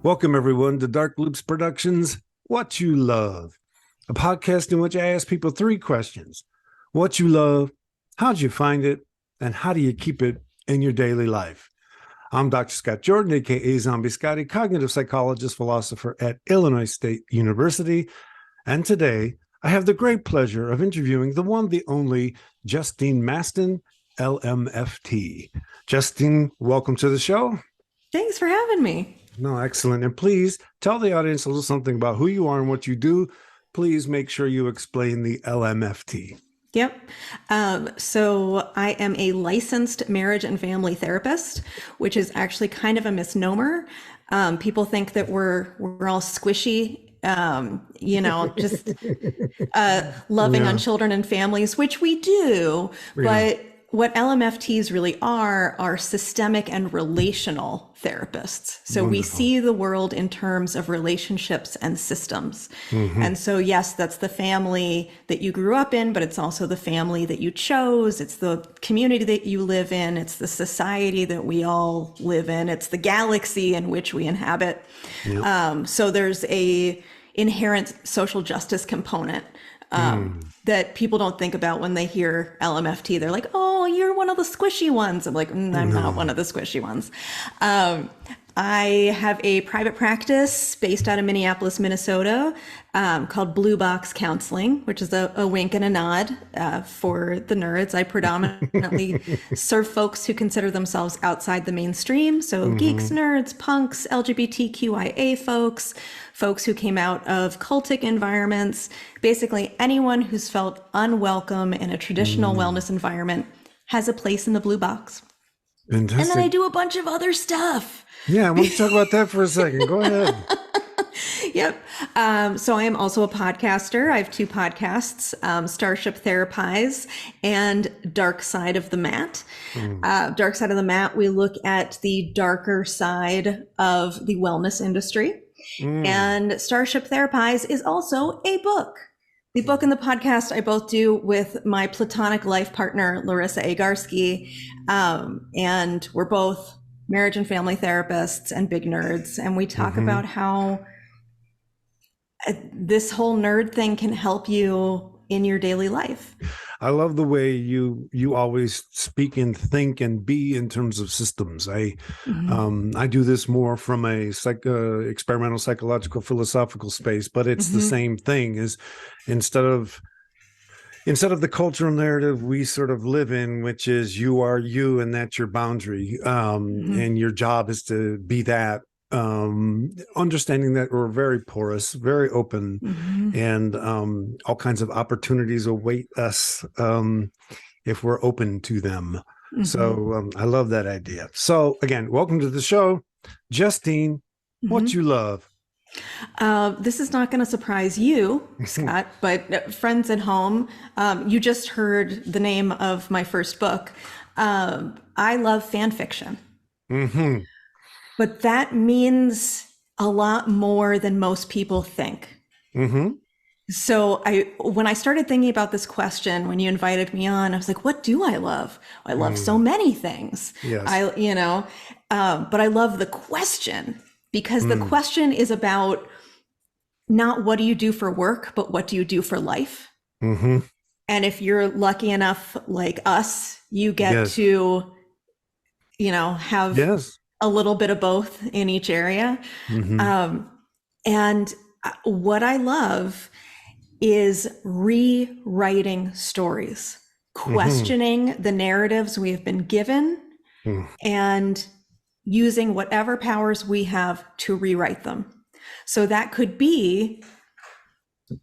Welcome, everyone, to Dark Loops Productions, Whatchu Love, a podcast in which I ask people three questions. What you love, how'd you find it, and how do you keep it in your daily life? I'm Dr. Scott Jordan, a.k.a. Zombie Scotty, cognitive psychologist, philosopher at Illinois State University. And today, I have the great pleasure of interviewing the one, the only Justine Mastin, LMFT. Justine, welcome to the show. Thanks for having me. No, excellent. And please tell the audience a little something about who you are and what you do. Please make sure you explain the LMFT. Yep. So I am a licensed marriage and family therapist, which is actually kind of a misnomer. People think that we're all squishy, just loving on children and families, which we do. Yeah. But what LMFTs really are systemic and relational therapists. So Wonderful. We see the world in terms of relationships and systems. Mm-hmm. And so, yes, that's the family that you grew up in, but it's also the family that you chose. It's the community that you live in. It's the society that we all live in. It's the galaxy in which we inhabit. Yep. So there's a inherent social justice component that people don't think about when they hear LMFT. They're like, oh, you're one of the squishy ones. I'm like, I'm not one of the squishy ones. I have a private practice based out of Minneapolis, Minnesota, called Blue Box Counseling, which is a wink and a nod for the nerds. I predominantly serve folks who consider themselves outside the mainstream. So geeks, nerds, punks, LGBTQIA folks who came out of cultic environments, basically anyone who's felt unwelcome in a traditional wellness environment has a place in the Blue Box. Fantastic. And then I do a bunch of other stuff. Yeah, I want to talk about that for a second. Go ahead. Yep. So I am also a podcaster. I have two podcasts, Starship Therapies and Dark Side of the Mat. Dark Side of the Mat, we look at the darker side of the wellness industry. And Starship Therapies is also a book. The book and the podcast I both do with my platonic life partner, Larissa Agarski. And we're both marriage and family therapists and big nerds. And we talk about how this whole nerd thing can help you in your daily life. I love the way you always speak and think and be in terms of systems. I do this more from a experimental psychological philosophical space, but it's the same thing. Is instead of the cultural narrative we sort of live in, which is you are you and that's your boundary, and your job is to be that. Understanding that we're very porous, very open, and all kinds of opportunities await us if we're open to them. So I love that idea. So again, welcome to the show, Justine. What you love? This is not going to surprise you, Scott, but friends at home, you just heard the name of my first book. I love fan fiction. But that means a lot more than most people think. So when I started thinking about this question, when you invited me on, I was like, what do I love? I love so many things. Yes. But I love the question, because the question is about not what do you do for work, but what do you do for life? And if you're lucky enough, like us, you get to, have a little bit of both in each area. And what I love is rewriting stories, questioning the narratives we have been given, and using whatever powers we have to rewrite them. So that could be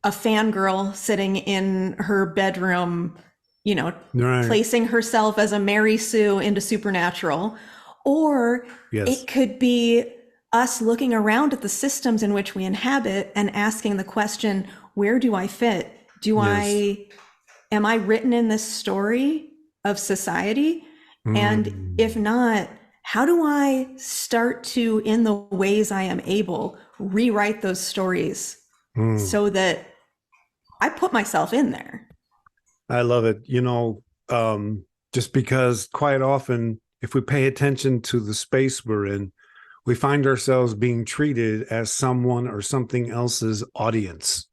a fangirl sitting in her bedroom, placing herself as a Mary Sue into Supernatural. Or it could be us looking around at the systems in which we inhabit and asking the question, where do I fit? Am I written in this story of society? And if not, how do I start to, in the ways I am able, rewrite those stories so that I put myself in there? I love it. Just because quite often, if we pay attention to the space we're in, we find ourselves being treated as someone or something else's audience,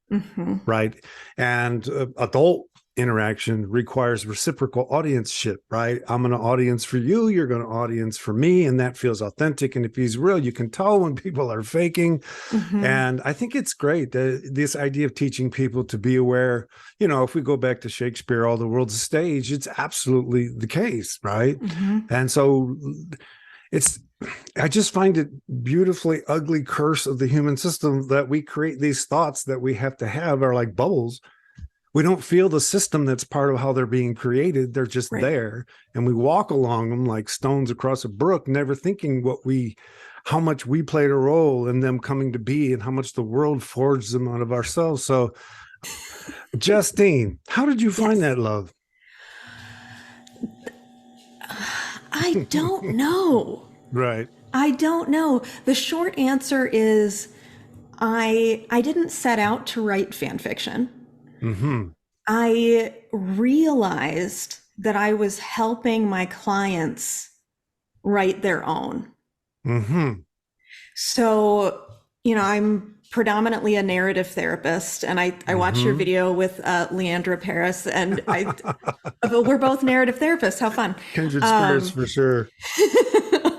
right? And adult interaction requires reciprocal audienceship, right? I'm an audience for you, you're going to audience for me, and that feels authentic. And if he's real, you can tell when people are faking. And I think it's great, this idea of teaching people to be aware. If we go back to Shakespeare, all the world's a stage, it's absolutely the case, right? And so I just find it beautifully ugly curse of the human system that we create these thoughts that we have to have are like bubbles. We don't feel the system that's part of how they're being created. They're just there. And we walk along them like stones across a brook, never thinking how much we played a role in them coming to be and how much the world forged them out of ourselves. So, Justine, how did you find that love? I don't know. Right. I don't know. The short answer is I didn't set out to write fan fiction. I realized that I was helping my clients write their own. So, I'm predominantly a narrative therapist, and I watched your video with Leandra Paris, and we're both narrative therapists. How fun. Kindred spirits for sure.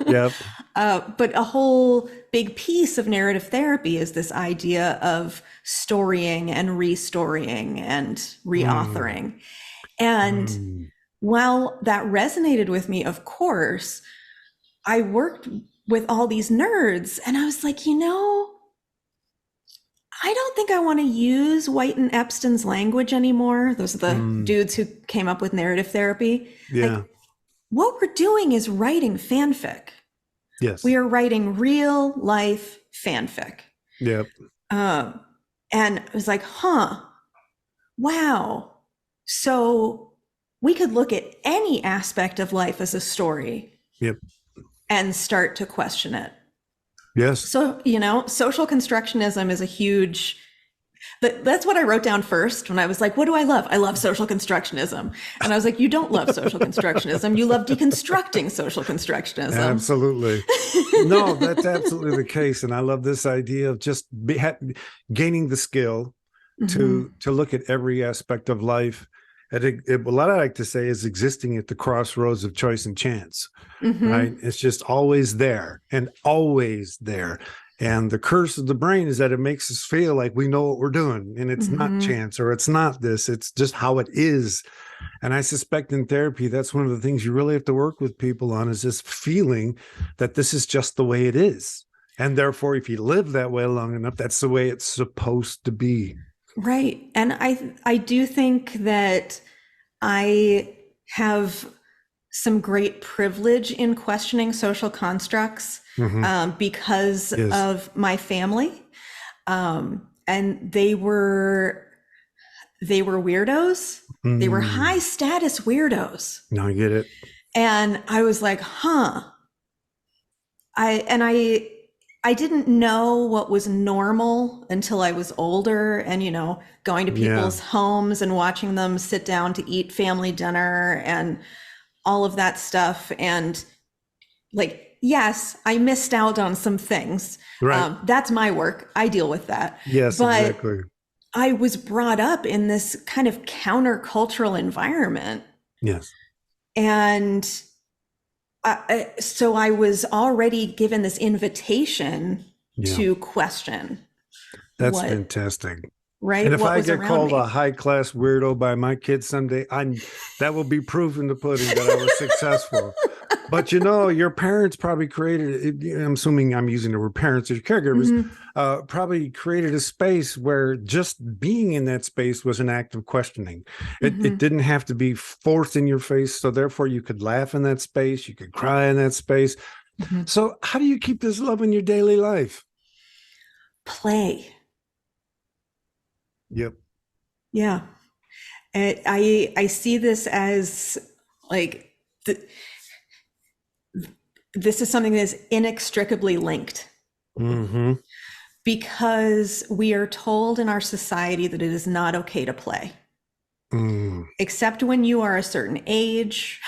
Yep. But a whole big piece of narrative therapy is this idea of storying and restorying and reauthoring. And while that resonated with me, of course, I worked with all these nerds, and I was like, I don't think I want to use White and Epstein's language anymore. Those are the dudes who came up with narrative therapy. Yeah. Like, what we're doing is writing fanfic. Yes. We are writing real life fanfic. Yep. And it was like, wow. So we could look at any aspect of life as a story. Yep. And start to question it. Yes. So, social constructionism is a huge, that's what I wrote down first when I was like, what do I love? I love social constructionism. And I was like, you don't love social constructionism. You love deconstructing social constructionism. Absolutely. No, that's absolutely the case. And I love this idea of just gaining the skill to look at every aspect of life. What I like to say is existing at the crossroads of choice and chance, right? It's just always there and always there. And the curse of the brain is that it makes us feel like we know what we're doing, and it's not chance, or it's not this, it's just how it is. And I suspect in therapy, that's one of the things you really have to work with people on, is this feeling that this is just the way it is. And therefore, if you live that way long enough, that's the way it's supposed to be. Right. And I do think that I have some great privilege in questioning social constructs because of my family. And they were weirdos. They were high status weirdos. No, I get it. And I was like, I didn't know what was normal until I was older, and, going to people's homes and watching them sit down to eat family dinner and all of that stuff. And like, yes, I missed out on some things. Right. That's my work. I deal with that. Yes, but exactly. I was brought up in this kind of countercultural environment. Yes. And so I was already given this invitation to question. That's fantastic. Right. And if I get called a high class weirdo by my kids someday, that will be proof in the pudding that I was successful. But your parents probably created, I'm assuming I'm using the word parents as caregivers, probably created a space where just being in that space was an act of questioning. It didn't have to be forced in your face. So therefore you could laugh in that space. You could cry in that space. So how do you keep this love in your daily life? Play. Yep. Yeah. I see this as like, this is something that is inextricably linked. Because we are told in our society that it is not okay to play. Except when you are a certain age.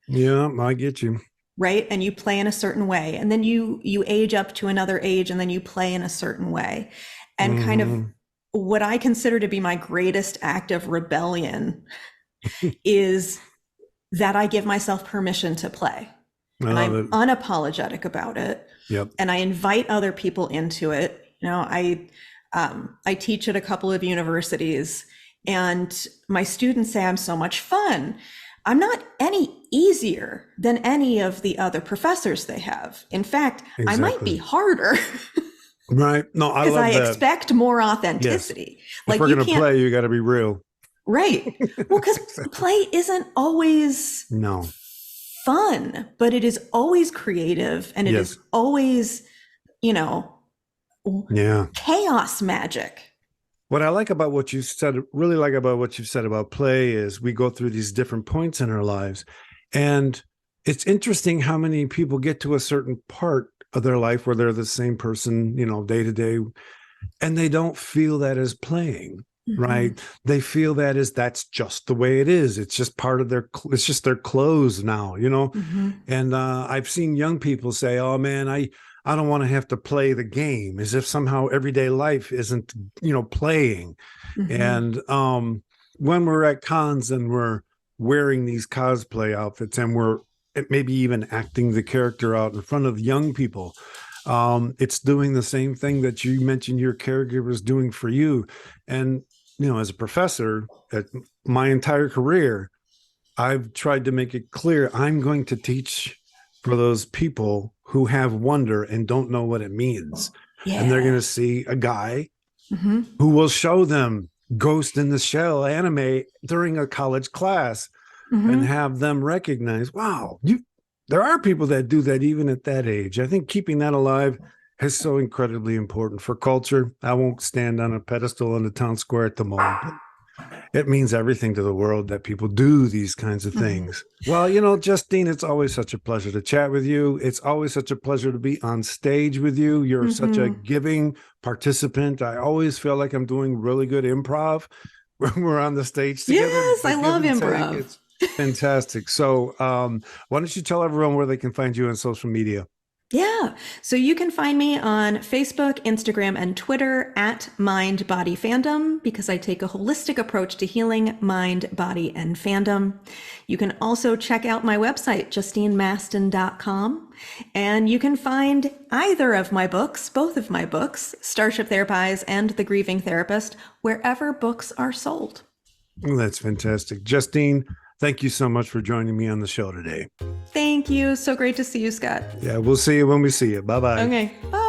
Yeah, I get you. right? And you play in a certain way. And then you age up to another age and then you play in a certain way. And kind of what I consider to be my greatest act of rebellion is that I give myself permission to play. And I'm unapologetic about it. Yep. And I invite other people into it. You know, I teach at a couple of universities, and my students say I'm so much fun. I'm not any easier than any of the other professors they have. In fact, I might be harder. Right. No, I love that. Because I expect more authenticity. Yes. Like, if we're going to play, you got to be real. Right. Well, because play isn't always fun, but it is always creative, and it is always, you know, chaos magic. What I like about what you said, really like about what you've said about play, is we go through these different points in our lives. And it's interesting how many people get to a certain part of their life where they're the same person, you know, day to day, and they don't feel that as playing. Right. They feel that that's just the way it is. It's just part of it's just their clothes now, you know? And I've seen young people say, oh man, I don't want to have to play the game, as if somehow everyday life isn't, you know, playing. And when we're at cons and we're wearing these cosplay outfits and we're maybe even acting the character out in front of young people, it's doing the same thing that you mentioned your caregiver is doing for you. And, you know, as a professor, at my entire career, I've tried to make it clear I'm going to teach for those people who have wonder and don't know what it means. And they're going to see a guy who will show them Ghost in the Shell anime during a college class and have them recognize, wow, there are people that do that even at that age. I think keeping that alive is so incredibly important for culture. I won't stand on a pedestal in the town square at the moment. It means everything to the world that people do these kinds of things. Well, you know, Justine, it's always such a pleasure to chat with you. It's always such a pleasure to be on stage with you. You're such a giving participant. I always feel like I'm doing really good improv when we're on the stage together. Yes, I love improv. It's fantastic. So why don't you tell everyone where they can find you on social media? Yeah. So you can find me on Facebook, Instagram, and Twitter at Mind Body Fandom, because I take a holistic approach to healing mind, body, and fandom. You can also check out my website, JustineMastin.com. And you can find either of my books, both of my books, Starship Therapies and The Grieving Therapist, wherever books are sold. Well, that's fantastic. Justine, thank you so much for joining me on the show today. Thank you. So great to see you, Scott. Yeah, we'll see you when we see you. Bye-bye. Okay. Bye.